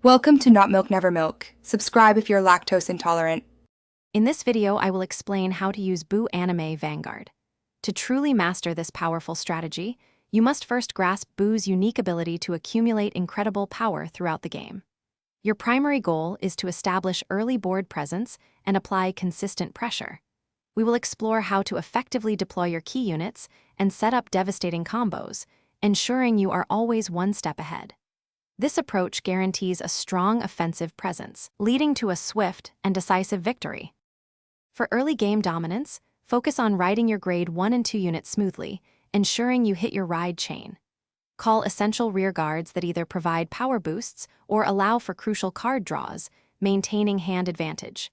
Welcome to Not Milk Never Milk. Subscribe if you're lactose intolerant. In this video, I will explain how to use Buu Anime Vanguard. To truly master this powerful strategy, you must first grasp Buu's unique ability to accumulate incredible power throughout the game. Your primary goal is to establish early board presence and apply consistent pressure. We will explore how to effectively deploy your key units and set up devastating combos, ensuring you are always one step ahead. This approach guarantees a strong offensive presence, leading to a swift and decisive victory. For early game dominance, focus on riding your grade 1 and 2 units smoothly, ensuring you hit your ride chain. Call essential rear guards that either provide power boosts or allow for crucial card draws, maintaining hand advantage.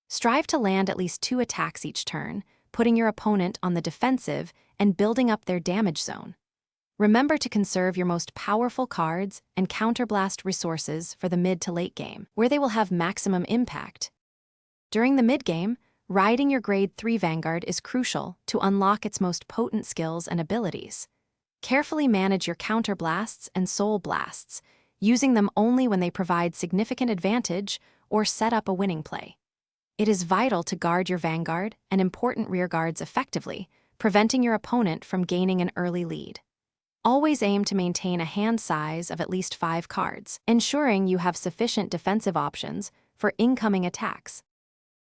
Strive to land at least 2 attacks each turn, putting your opponent on the defensive and building up their damage zone. Remember to conserve your most powerful cards and counterblast resources for the mid to late game, where they will have maximum impact. During the mid-game, riding your grade 3 Vanguard is crucial to unlock its most potent skills and abilities. Carefully manage your counterblasts and soul blasts, using them only when they provide significant advantage or set up a winning play. It is vital to guard your Vanguard and important rear guards effectively, preventing your opponent from gaining an early lead. Always aim to maintain a hand size of at least 5 cards, ensuring you have sufficient defensive options for incoming attacks.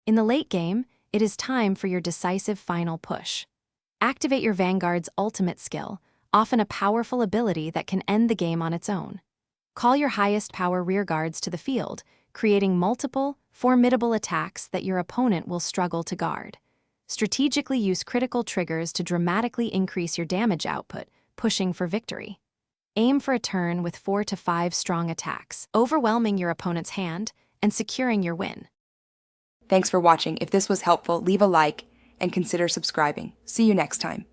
In the late game, it is time for your decisive final push. Activate your Vanguard's ultimate skill, often a powerful ability that can end the game on its own. Call your highest power rear guards to the field, creating multiple, formidable attacks that your opponent will struggle to guard. Strategically use critical triggers to dramatically increase your damage output, pushing for victory. Aim for a turn with 4 to 5 strong attacks, overwhelming your opponent's hand and securing your win. Thanks for watching. If this was helpful, leave a like and consider subscribing. See you next time.